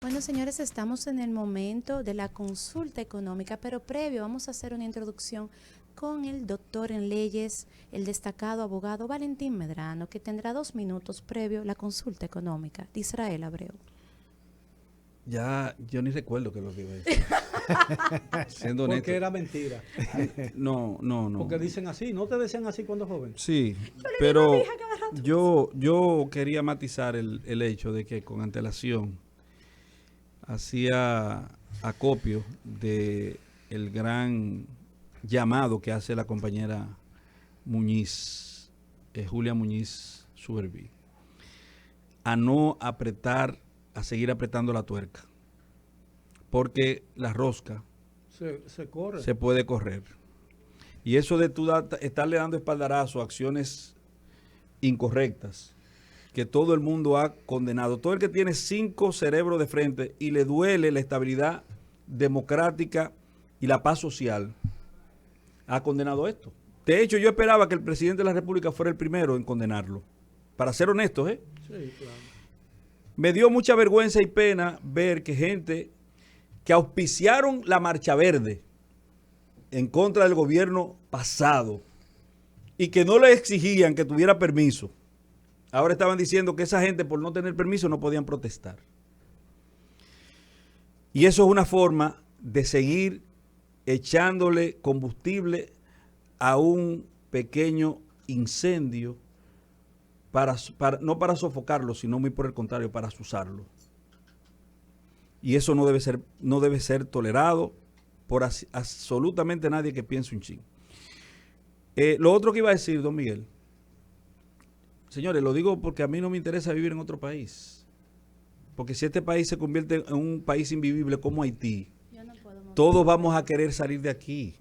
Bueno, señores, estamos en el momento de la consulta económica, pero previo vamos a hacer una introducción con el doctor en leyes, el destacado abogado Valentín Medrano, que tendrá 2 minutos previo la consulta económica de Israel Abreu. Ya, yo ni recuerdo que lo que iba a decir. Siendo honesto. Porque era mentira. No, no, no. Porque dicen así, ¿no te decían así cuando joven? Sí, pero yo quería matizar el hecho de que con antelación hacía acopio de el gran llamado que hace la compañera Muñiz, Julia Muñiz Suberví, a no apretar, a seguir apretando la tuerca, porque la rosca Se corre. se puede correr. Y eso de tú estarle dando espaldarazo a acciones incorrectas que todo el mundo ha condenado. Todo el que tiene 5 cerebros de frente y le duele la estabilidad democrática y la paz social, ha condenado esto. De hecho, yo esperaba que el presidente de la República fuera el primero en condenarlo. Para ser honestos, ¿eh? Sí, claro. Me dio mucha vergüenza y pena ver que gente que auspiciaron la Marcha Verde en contra del gobierno pasado y que no le exigían que tuviera permiso, ahora estaban diciendo que esa gente por no tener permiso no podían protestar. Y eso es una forma de seguir echándole combustible a un pequeño incendio no para sofocarlo, sino muy por el contrario, para azuzarlo. Y eso no debe ser tolerado por absolutamente nadie que piense un chin. Lo otro que iba a decir, don Miguel, señores, lo digo porque a mí no me interesa vivir en otro país. Porque si este país se convierte en un país invivible como Haití, todos vamos a querer salir de aquí.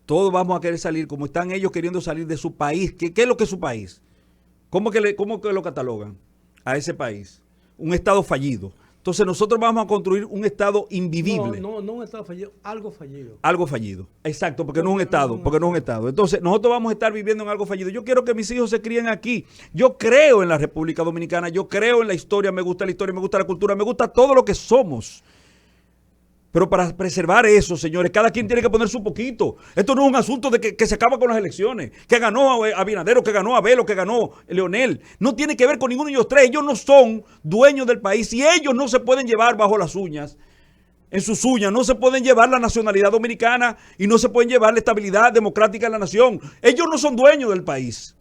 Todos vamos a querer salir como están ellos queriendo salir de su país. ¿Qué es lo que es su país? ¿Cómo que lo catalogan a ese país? Un estado fallido. Entonces nosotros vamos a construir un estado invivible. No un estado fallido, algo fallido. Algo fallido. Exacto, porque no es un estado, porque no es un estado. Entonces nosotros vamos a estar viviendo en algo fallido. Yo quiero que mis hijos se críen aquí. Yo creo en la República Dominicana, yo creo en la historia, me gusta la historia, me gusta la cultura, me gusta todo lo que somos. Pero para preservar eso, señores, cada quien tiene que poner su poquito. Esto no es un asunto de que se acaba con las elecciones, que ganó Abinader, que ganó Abel, que ganó Leonel. No tiene que ver con ninguno de ellos tres. Ellos no son dueños del país y ellos no se pueden llevar bajo las uñas. En sus uñas no se pueden llevar la nacionalidad dominicana y no se pueden llevar la estabilidad democrática en la nación. Ellos no son dueños del país.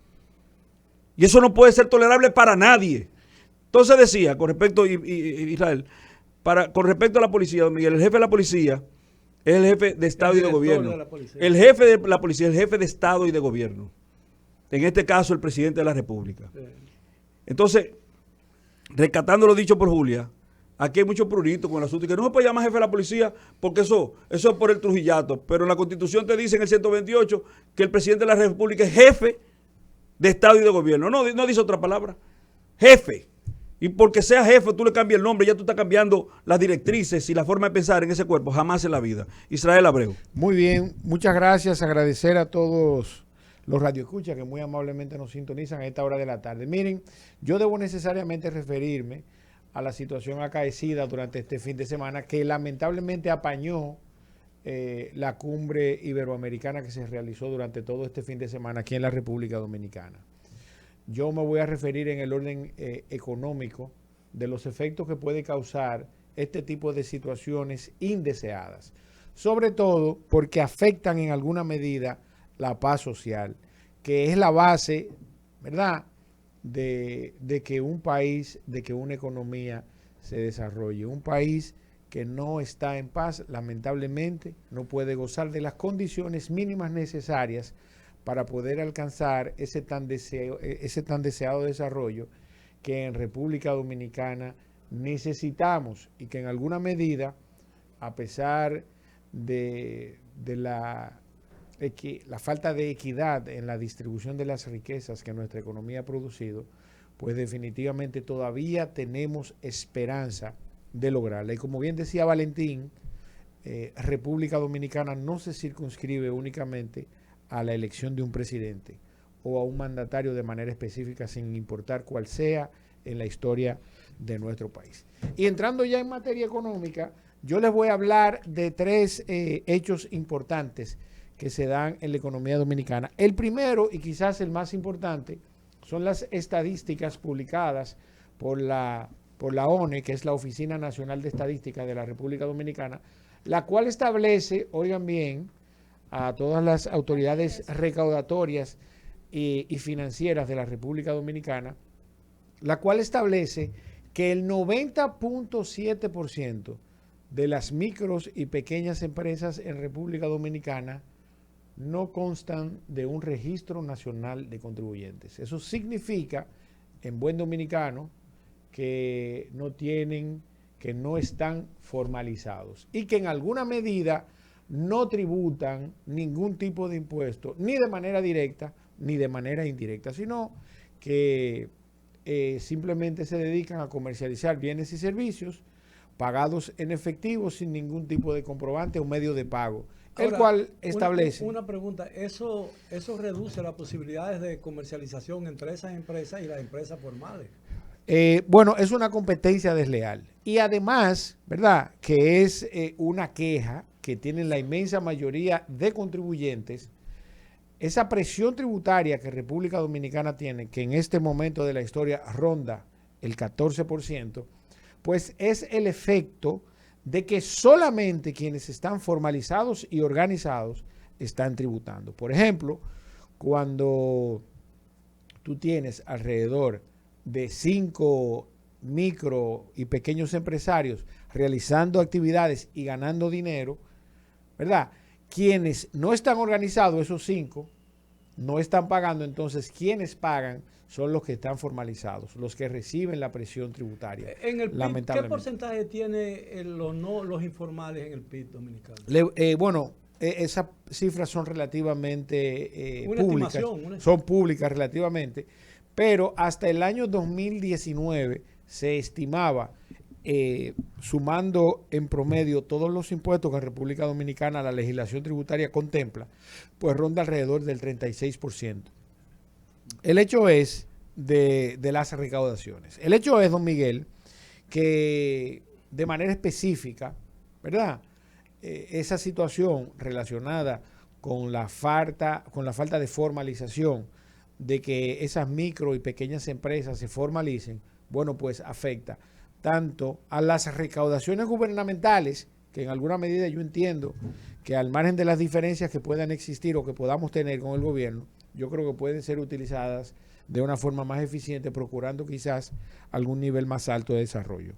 Y eso no puede ser tolerable para nadie. Entonces decía, con respecto a Israel, con respecto a la policía, don Miguel, el jefe de la policía es el jefe de Estado y de gobierno. El jefe de la policía es el jefe de Estado y de gobierno. En este caso, el presidente de la República. Entonces, rescatando lo dicho por Julia, aquí hay mucho prurito con el asunto y que no se puede llamar jefe de la policía porque eso es por el trujillato. Pero en la Constitución te dice en el 128 que el presidente de la República es jefe de Estado y de gobierno. No dice otra palabra. Jefe. Y porque sea jefe, tú le cambias el nombre, ya tú estás cambiando las directrices y la forma de pensar en ese cuerpo, jamás en la vida. Israel Abreu. Muy bien, muchas gracias. Agradecer a todos los radioescuchas que muy amablemente nos sintonizan a esta hora de la tarde. Miren, yo debo necesariamente referirme a la situación acaecida durante este fin de semana que lamentablemente apañó la cumbre iberoamericana que se realizó durante todo este fin de semana aquí en la República Dominicana. Yo me voy a referir en el orden económico de los efectos que puede causar este tipo de situaciones indeseadas, sobre todo porque afectan en alguna medida la paz social, que es la base, ¿verdad?, de que un país, de que una economía se desarrolle. Un país que no está en paz, lamentablemente, no puede gozar de las condiciones mínimas necesarias para poder alcanzar ese tan deseado desarrollo que en República Dominicana necesitamos y que en alguna medida, a pesar de la falta de equidad en la distribución de las riquezas que nuestra economía ha producido, pues definitivamente todavía tenemos esperanza de lograrla. Y como bien decía Valentín, República Dominicana no se circunscribe únicamente a la elección de un presidente o a un mandatario de manera específica, sin importar cuál sea en la historia de nuestro país. Y entrando ya en materia económica, yo les voy a hablar de tres hechos importantes que se dan en la economía dominicana. El primero, y quizás el más importante, son las estadísticas publicadas por la ONE, que es la Oficina Nacional de Estadística de la República Dominicana, la cual establece, oigan bien, a todas las autoridades recaudatorias y financieras de la República Dominicana, la cual establece que el 90.7% de las micros y pequeñas empresas en República Dominicana no constan de un registro nacional de contribuyentes. Eso significa, en buen dominicano, que no están formalizados y que en alguna medida no tributan ningún tipo de impuesto, ni de manera directa ni de manera indirecta, sino que simplemente se dedican a comercializar bienes y servicios pagados en efectivo sin ningún tipo de comprobante o medio de pago. Ahora, el cual establece... Una pregunta, ¿eso reduce las posibilidades de comercialización entre esas empresas y las empresas formales? Bueno, es una competencia desleal. Y además, ¿verdad?, que es una queja que tienen la inmensa mayoría de contribuyentes. Esa presión tributaria que República Dominicana tiene, que en este momento de la historia ronda el 14%, pues es el efecto de que solamente quienes están formalizados y organizados están tributando. Por ejemplo, cuando tú tienes alrededor de 5 micro y pequeños empresarios realizando actividades y ganando dinero, ¿verdad? Quienes no están organizados, esos 5, no están pagando, entonces quienes pagan son los que están formalizados, los que reciben la presión tributaria. En el PIB, lamentablemente. ¿qué porcentaje tiene los informales en el PIB dominicano? Bueno, esas cifras son relativamente públicas, estimación. Son públicas relativamente, pero hasta el año 2019 se estimaba, sumando en promedio todos los impuestos que en República Dominicana la legislación tributaria contempla, pues ronda alrededor del 36%. El hecho es de las recaudaciones. El hecho es, don Miguel, que de manera específica, ¿verdad?, esa situación relacionada con la falta de formalización, de que esas micro y pequeñas empresas se formalicen, bueno, pues afecta tanto a las recaudaciones gubernamentales, que en alguna medida yo entiendo que al margen de las diferencias que puedan existir o que podamos tener con el gobierno, yo creo que pueden ser utilizadas de una forma más eficiente, procurando quizás algún nivel más alto de desarrollo.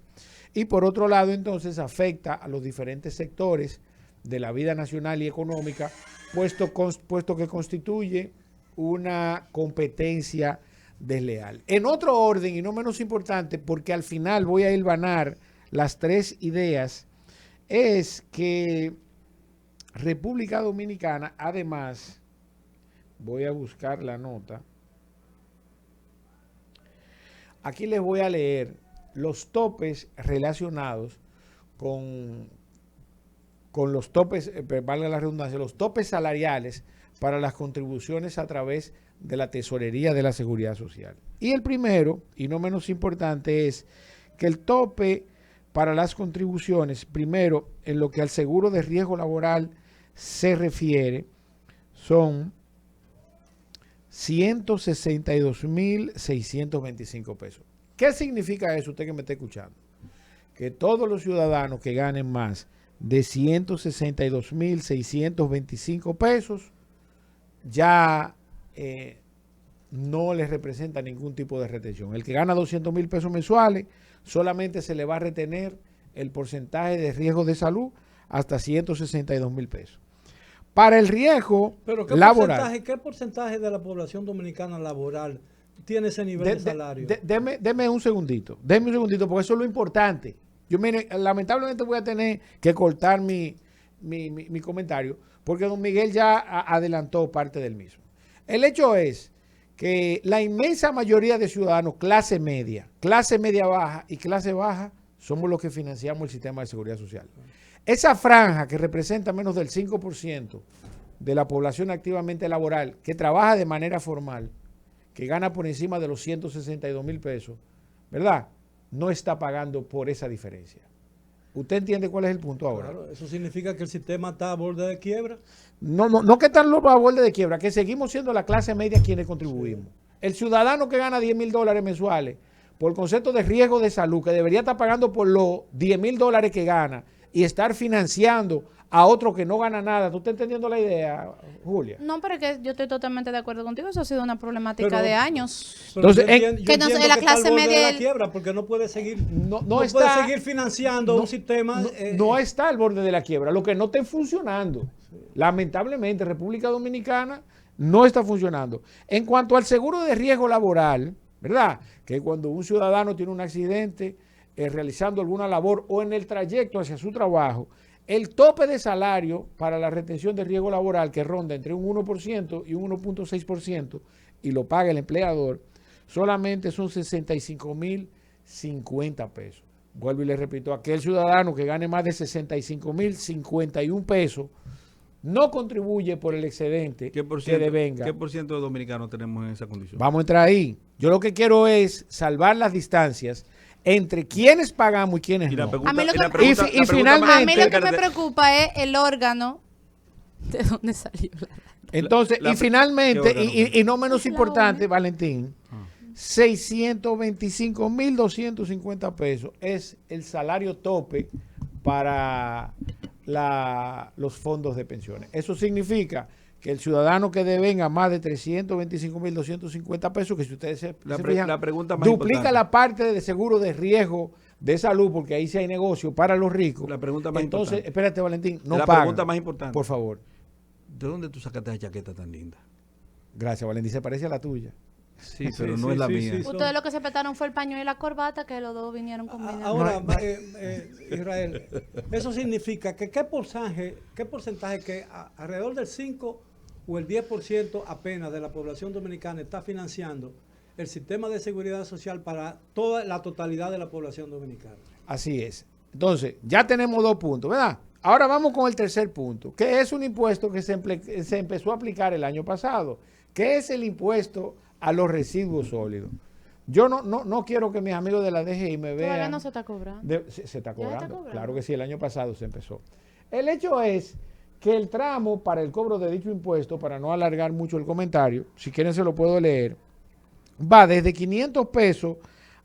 Y por otro lado, entonces, afecta a los diferentes sectores de la vida nacional y económica, puesto que constituye una competencia desleal. En otro orden, y no menos importante, porque al final voy a hilvanar las tres ideas, es que República Dominicana, además, voy a buscar la nota, aquí les voy a leer los topes relacionados con los topes, valga la redundancia, los topes salariales para las contribuciones a través de la Tesorería de la Seguridad Social. Y el primero, y no menos importante, es que el tope para las contribuciones, primero, en lo que al seguro de riesgo laboral se refiere, son 162.625 pesos. ¿Qué significa eso, usted que me está escuchando? Que todos los ciudadanos que ganen más de 162.625 pesos ya no les representa ningún tipo de retención. El que gana 200.000 pesos mensuales, solamente se le va a retener el porcentaje de riesgo de salud hasta 162.000 pesos. Para el riesgo laboral. ¿Qué porcentaje de la población dominicana laboral tiene ese nivel de salario? Deme un segundito, porque eso es lo importante. Yo, mire, lamentablemente voy a tener que cortar mi comentario, porque don Miguel ya adelantó parte del mismo. El hecho es que la inmensa mayoría de ciudadanos, clase media baja y clase baja, somos los que financiamos el sistema de seguridad social. Esa franja que representa menos del 5% de la población activamente laboral, que trabaja de manera formal, que gana por encima de los 162.000 pesos, ¿verdad? no está pagando por esa diferencia. ¿Usted entiende cuál es el punto ahora? Claro, eso significa que el sistema está a borde de quiebra. No que están los a borde de quiebra, que seguimos siendo la clase media quienes contribuimos. El ciudadano que gana $10,000 mensuales, por concepto de riesgo de salud, que debería estar pagando por los $10,000 que gana y estar financiando a otro que no gana nada. ¿Tú estás entendiendo la idea, Julia? No, pero es que yo estoy totalmente de acuerdo contigo. Eso ha sido una problemática de años. Entonces, yo entiendo que no sé, la está clase al borde media de la el- quiebra porque no puede seguir, No puede está- seguir financiando un sistema. No está al borde de la quiebra, lo que no está funcionando. Lamentablemente, República Dominicana no está funcionando. En cuanto al seguro de riesgo laboral, ¿verdad? Que cuando un ciudadano tiene un accidente realizando alguna labor o en el trayecto hacia su trabajo, el tope de salario para la retención de riesgo laboral, que ronda entre un 1% y un 1.6%, y lo paga el empleador, solamente son 65,050 pesos. Vuelvo y le repito, aquel ciudadano que gane más de 65,051 pesos no contribuye por el excedente ¿Qué por que ciento, devenga. ¿Qué por ciento de dominicanos tenemos en esa condición? Vamos a entrar ahí. Yo lo que quiero es salvar las distancias entre quienes pagamos y quienes Y la no. pregunta- A mí lo y la que- pregunta- y la pregunta finalmente- más- A mí lo que me espérate. preocupa es el órgano. ¿De dónde salió? Entonces, La- y finalmente, ¿qué órgano? y no menos Es la importante, ONU. Valentín, 625,250 pesos es el salario tope para los fondos de pensiones. Eso significa que el ciudadano que devenga más de 325,250 pesos, que si ustedes se fijan, la pregunta más duplica importante. la parte de seguro de riesgo de salud, porque ahí sí hay negocio para los ricos. La pregunta más Entonces, importante. espérate, Valentín, no La pagan. pregunta más importante. Por favor. ¿De dónde tú sacaste esa chaqueta tan linda? Gracias, Valentín. Se parece a la tuya. Sí, Sí, pero no sí, es la sí, mía. sí. Ustedes lo que se petaron fue el paño y la corbata, que los dos vinieron combinados. Ahora, No, Israel, eso significa que qué porcentaje que alrededor del 5 o el 10% apenas de la población dominicana está financiando el sistema de seguridad social para toda la totalidad de la población dominicana. Así es. Entonces, ya tenemos 2 puntos, ¿verdad? Ahora vamos con el tercer punto, que es un impuesto que se empezó a aplicar el año pasado, que es el impuesto a los residuos sólidos. Yo no quiero que mis amigos de la DGI me vean. Todavía no se está cobrando. Se está Ya cobrando. está cobrando. Claro que sí, el año pasado se empezó. El hecho es que el tramo para el cobro de dicho impuesto, para no alargar mucho el comentario, si quieren se lo puedo leer, va desde 500 pesos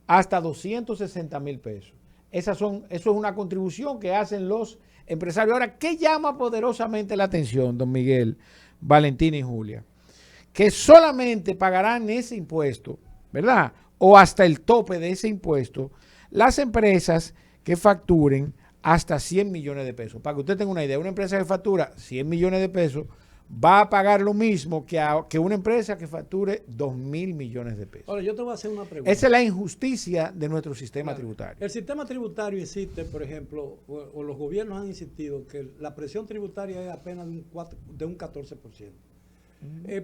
hasta 260,000 pesos. Eso es una contribución que hacen los empresarios. Ahora, ¿qué llama poderosamente la atención, don Miguel, Valentín y Julia? Que solamente pagarán ese impuesto, ¿verdad? O hasta el tope de ese impuesto, las empresas que facturen hasta 100 millones de pesos. Para que usted tenga una idea, una empresa que factura 100 millones de pesos va a pagar lo mismo que una empresa que facture 2,000 millones de pesos. Ahora, yo te voy a hacer una pregunta. Esa es la injusticia de nuestro sistema Claro. tributario. El sistema tributario existe, por ejemplo, o los gobiernos han insistido que la presión tributaria es apenas de un 14%.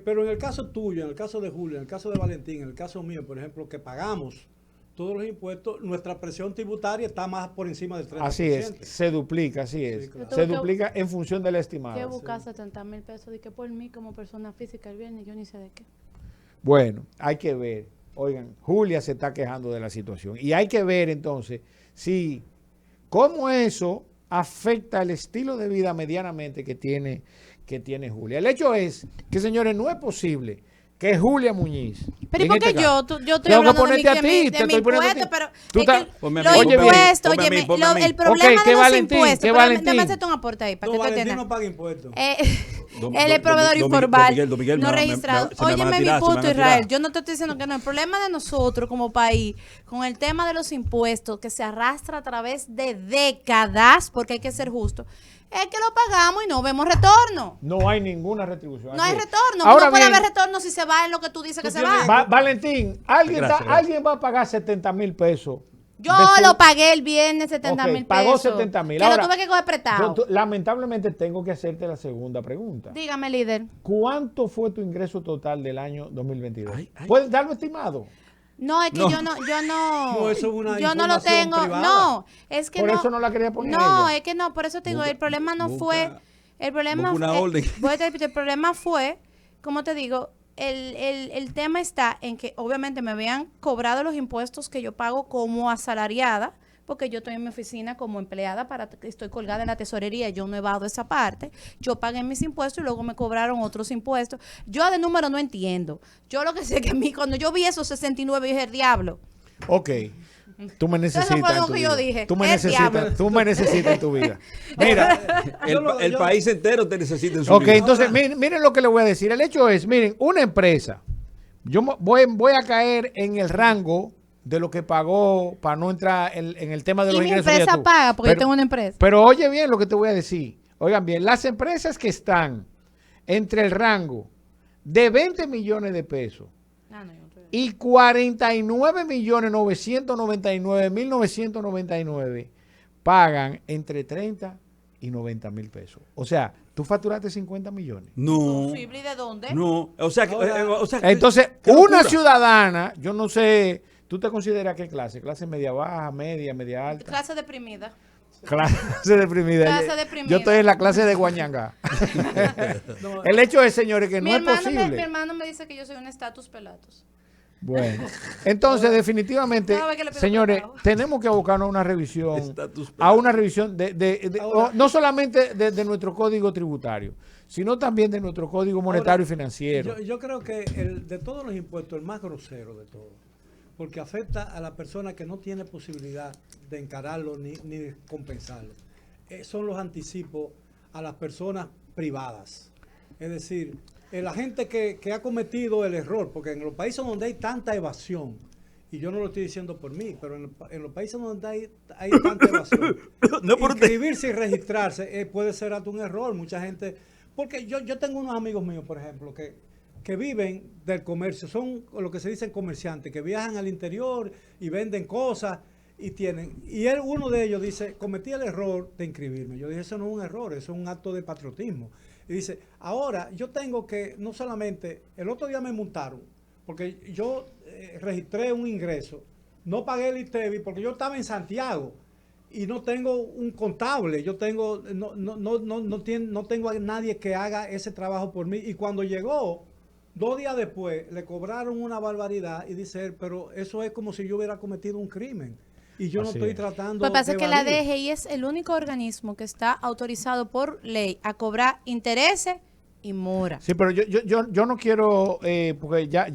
Pero en el caso tuyo, en el caso de Julio, en el caso de Valentín, en el caso mío, por ejemplo, que pagamos todos los impuestos, nuestra presión tributaria está más por encima del 30%. Así es, se duplica, así es. Sí, claro. Se duplica en función del estimado. Que buscar 70,000 pesos de que por mí como persona física el viernes, yo ni sé de qué. Bueno, hay que ver. Oigan, Julia se está quejando de la situación. Y hay que ver entonces si cómo eso afecta el estilo de vida medianamente que tiene Julia. El hecho es que, señores, no es posible que Julia Muñiz. Pero ¿y en por qué este caso, yo estoy tengo que hablando de mi, ponerte a ti, de te mi estoy poniendo a ti. impuesto, pero Tú es que estás- Ponme a mí, los ponme a mí, impuestos, ponme a mí, óyeme, ponme a mí. el problema Ok, ¿qué de los Valentín? impuestos, ¿Qué pero Valentín? déjame hacerte un aporte ahí para No, que tú Valentín entiendas. no paga impuestos. Él es proveedor informal, Don Miguel, no se me registrado. van a Óyeme mi tirar, se me punto, van a Israel. tirar. Yo no te estoy diciendo que no. El problema de nosotros como país, con el tema de los impuestos, que se arrastra a través de décadas, porque hay que ser justo, es que lo pagamos y no vemos retorno. No hay ninguna retribución. No así hay es. retorno. Ahora No puede bien, haber retorno si se va en lo que tú dices que se tienes- va. Valentín, Gracias. alguien va a pagar 70,000 pesos. Yo de su- lo pagué el viernes 70,000 Ok, pagó pesos. 70,000. Que Ahora, lo tuve que coger prestado. Lamentablemente tengo que hacerte la segunda pregunta. Dígame, líder. ¿Cuánto fue tu ingreso total del año 2022? Ay, ay. ¿Puedes darlo estimado? No, es que No. yo no, No, eso es una yo no lo información tengo, privada. no, es que Por no. eso no la quería poner No, ella. es que no, por eso te digo, Busca- el problema no busca- fue, el problema busca una fue, orden. voy a decirte, el problema fue, como te digo, el tema está en que obviamente me habían cobrado los impuestos que yo pago como asalariada, porque yo estoy en mi oficina como empleada, estoy colgada en la tesorería, yo no evado esa parte, yo pagué mis impuestos y luego me cobraron otros impuestos. Yo de número no entiendo. Yo lo que sé que a mí, cuando yo vi esos 69, dije, el diablo. Ok. Tú me necesitas. Eso fue en lo tu que vida. yo dije. Tú me necesitas en tu vida. Mira, El país entero te necesita en su ok, vida. entonces miren lo que le voy a decir. El hecho es, miren, una empresa, yo voy a caer en el rango de lo que pagó para no entrar en el tema de los Y mi ingresos. de empresa YouTube. paga, porque yo tengo una empresa. Pero oye bien lo que te voy a decir. Oigan bien, las empresas que están entre el rango de 20 millones de pesos y 49.999.999 pagan entre 30 y 90 mil pesos. O sea, tú facturaste 50 millones. No. ¿Posible? ¿Y de dónde? No. O sea, Entonces, qué una locura. ciudadana, yo no sé, ¿tú te consideras qué clase? ¿Clase media baja, media alta? Clase deprimida. Clase deprimida. Clase deprimida. Yo estoy en la clase de Guañangá. El hecho es, señores, que no es Mi posible. hermano me dice que yo soy un estatus pelatus. Bueno, entonces definitivamente, Cada vez que le pido señores, trabajo. tenemos que abocarnos a una revisión, Estatus a una revisión Ahora- no solamente de nuestro código tributario, sino también de nuestro código monetario y financiero. Yo creo que de todos los impuestos, el más grosero de todos, porque afecta a la persona que no tiene posibilidad de encararlo ni de compensarlo, son los anticipos a las personas privadas. Es decir, la gente que ha cometido el error, porque en los países donde hay tanta evasión, y yo no lo estoy diciendo por mí, pero en los países donde hay tanta evasión, No por usted. inscribirse y registrarse puede ser hasta un error. Mucha gente, porque yo tengo unos amigos míos, por ejemplo, que viven del comercio, son lo que se dicen comerciantes, que viajan al interior y venden cosas y uno de ellos dice, cometí el error de inscribirme. Yo dije, eso no es un error, eso es un acto de patriotismo. Y dice, ahora yo tengo que, no solamente, el otro día me multaron, porque yo registré un ingreso, no pagué el ITEVI porque yo estaba en Santiago y no tengo un contable, yo tengo, no tengo a nadie que haga ese trabajo por mí. Y cuando llegó, 2 días después, le cobraron una barbaridad y dice él, pero eso es como si yo hubiera cometido un crimen. Y yo no Así estoy es. tratando Lo que pasa de es que la evadir. DGI es el único organismo que está autorizado por ley a cobrar intereses y mora. Sí, pero yo no quiero, porque ya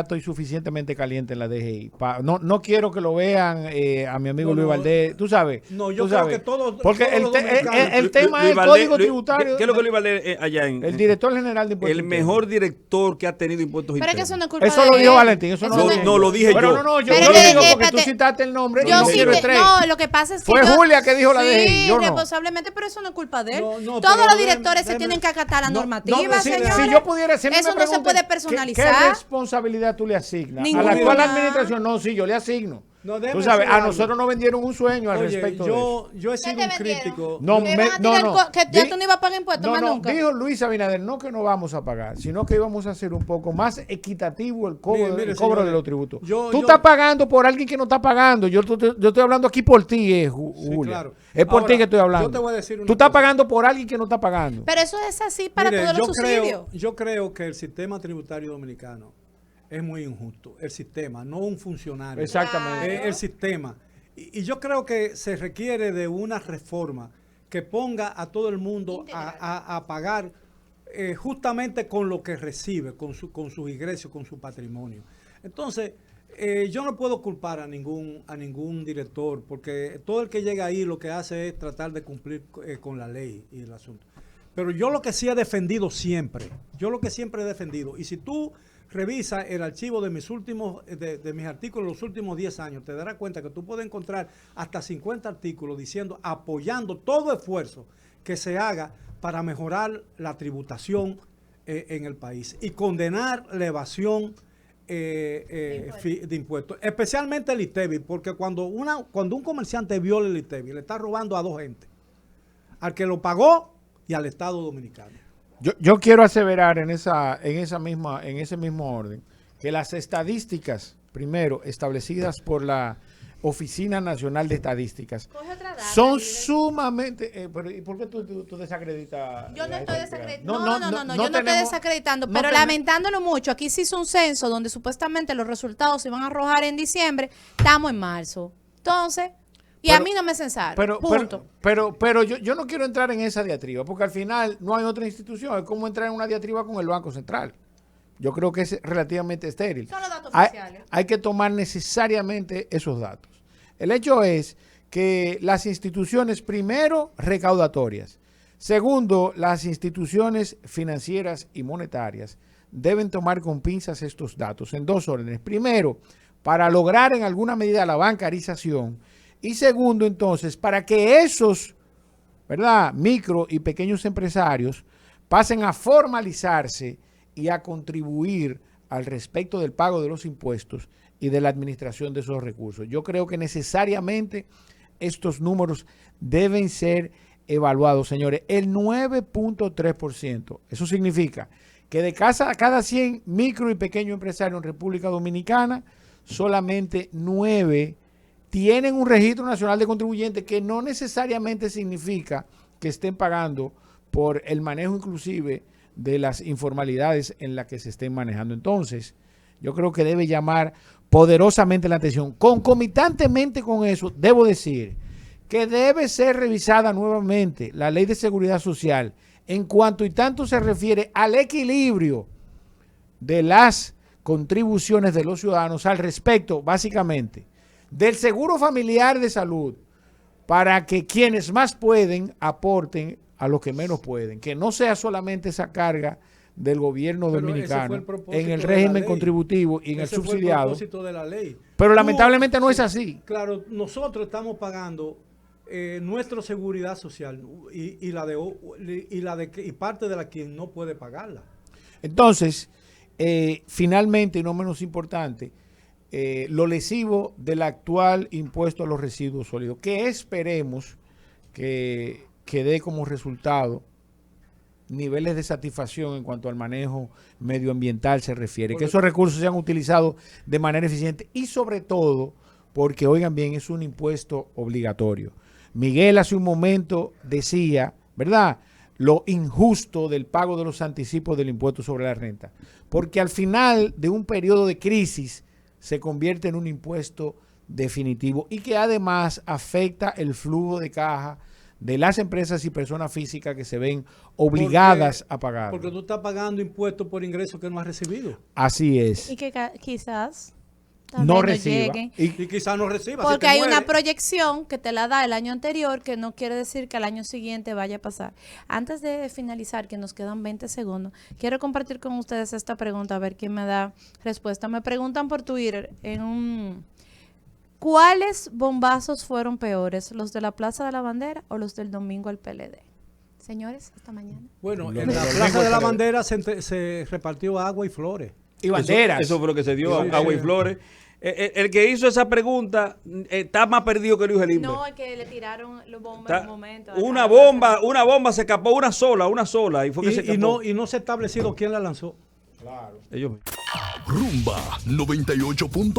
estoy suficientemente caliente en la DGI. No quiero que lo vean a mi amigo No, Luis no, Valdés. Tú sabes. no, yo tú creo sabes. que todos- Porque todos los dominicanos- el tema Luis es el Valdés, código tributario. ¿Qué es lo que Luis Valdés allá en? El director general de impuestos El internos. mejor director que ha tenido impuestos Pero es que internos. eso no es culpa Eso de lo dijo él. Valentín, eso no lo No, dije no, yo. lo dije Pero yo. no, yo Pero lo digo porque tú espérate. citaste el nombre y Yo no sí quiero estrés. no, lo que pasa es que Fue Julia que dijo la sí, DGI, yo no. responsablemente, pero eso no es culpa de él. No, Todos pero los directores se déjeme- tienen que acatar la no, normativa, si- señores. Si yo pudiera hacer Eso no se puede personalizar. ¿Qué responsabilidad tú le asignas? A Ninguna. la actual administración, no, sí, yo le asigno. No, Tú déjeme sabes, decir a algo. nosotros nos vendieron un sueño al Oye, respecto de eso. yo he sido ¿Qué un te vendieron? crítico. No, ¿Te van a tirar que ya tú no ibas a pagar impuestos más nunca? dijo Luis Abinader, no que no vamos a pagar, sino que íbamos a hacer un poco más equitativo el cobro, Mire, el cobro señores, de los tributos. yo- Tú yo- estás pagando por alguien que no está pagando. Yo estoy hablando aquí por ti, Sí, Julia. claro. Es por Ahora, ti que estoy hablando. yo te voy a decir una Tú estás cosa. pagando por alguien que no está pagando. Pero eso es así para Mire, todos los subsidios. yo creo que el sistema tributario dominicano es muy injusto. El sistema, no un funcionario. Exactamente. Claro. El sistema. Y yo creo que se requiere de una reforma que ponga a todo el mundo a pagar justamente con lo que recibe, con sus ingresos, con su patrimonio. Entonces, yo no puedo culpar a ningún director, porque todo el que llega ahí lo que hace es tratar de cumplir con la ley y el asunto. Pero yo lo que sí he defendido siempre, y si tú revisas el archivo de mis artículos de los últimos 10 años, te darás cuenta que tú puedes encontrar hasta 50 artículos apoyando todo esfuerzo que se haga para mejorar la tributación en el país y condenar la evasión de impuestos, especialmente el ITEVI, porque cuando un comerciante viola el ITEVI, le está robando a 2 gentes, al que lo pagó y al Estado Dominicano. Yo quiero aseverar en ese mismo orden que las estadísticas, primero, establecidas por la Oficina Nacional de Estadísticas Coge otra data, son líder. sumamente... pero, ¿y por qué tú desacreditas? Yo no la estoy estadística? desacreditando. No, yo no estoy tenemos- desacreditando, no pero tenemos- lamentándolo mucho. Aquí se hizo un censo donde supuestamente los resultados se iban a arrojar en diciembre. Estamos en marzo. Entonces, y a Pero- mí no me censaron. Pero, punto. pero yo no quiero entrar en esa diatriba, porque al final no hay otra institución. Es como entrar en una diatriba con el Banco Central. Yo creo que es relativamente estéril. Son los datos Hay, oficiales. hay que tomar necesariamente esos datos. El hecho es que las instituciones, primero, recaudatorias. Segundo, las instituciones financieras y monetarias deben tomar con pinzas estos datos en dos órdenes. Primero, para lograr en alguna medida la bancarización. Y segundo, entonces, para que esos, ¿verdad?, micro y pequeños empresarios pasen a formalizarse y a contribuir al respecto del pago de los impuestos y de la administración de esos recursos. Yo creo que necesariamente estos números deben ser evaluados, señores. El 9.3%, eso significa que de cada 100 micro y pequeños empresarios en República Dominicana, solamente 9 tienen un registro nacional de contribuyentes, que no necesariamente significa que estén pagando por el manejo inclusive de las informalidades en las que se estén manejando. Entonces, yo creo que debe llamar poderosamente la atención. Concomitantemente con eso, debo decir que debe ser revisada nuevamente la Ley de Seguridad Social en cuanto y tanto se refiere al equilibrio de las contribuciones de los ciudadanos al respecto, básicamente, del seguro familiar de salud, para que quienes más pueden aporten a los que menos pueden, que no sea solamente esa carga del gobierno Pero ese dominicano fue el propósito en el de la régimen ley. contributivo y en el Ese fue subsidiado. propósito de la ley. Pero Tú- lamentablemente no es así. Claro, nosotros estamos pagando nuestra seguridad social y parte de la quien no puede pagarla. Entonces, finalmente, y no menos importante, lo lesivo del actual impuesto a los residuos sólidos, que esperemos que dé como resultado niveles de satisfacción en cuanto al manejo medioambiental se refiere, que esos recursos sean utilizados de manera eficiente y sobre todo porque, oigan bien, es un impuesto obligatorio. Miguel hace un momento decía, ¿verdad?, lo injusto del pago de los anticipos del impuesto sobre la renta, porque al final de un periodo de crisis se convierte en un impuesto definitivo y que además afecta el flujo de caja de las empresas y personas físicas que se ven obligadas a pagar. Porque tú estás pagando impuestos por ingresos que no has recibido. Así es. Y que quizás No también reciba. lleguen. Y quizás no recibas. Porque hay una proyección que te la da el año anterior, que no quiere decir que al año siguiente vaya a pasar. Antes de finalizar, que nos quedan 20 segundos, quiero compartir con ustedes esta pregunta, a ver quién me da respuesta. Me preguntan por Twitter ¿cuáles bombazos fueron peores? ¿Los de la Plaza de la Bandera o los del domingo al PLD? Señores, hasta mañana. Bueno, Los en de la los Plaza mismos de la PLD. Bandera se repartió agua y flores. Y banderas. Eso fue lo que se dio, Sí, agua y sí. flores. El que hizo esa pregunta está más perdido que Luis Elimber. No, es que le tiraron los bombas en un momento. Una bomba se escapó, una sola, y fue que se Y escapó. no se ha establecido quién la lanzó. Ellos. Rumba 98.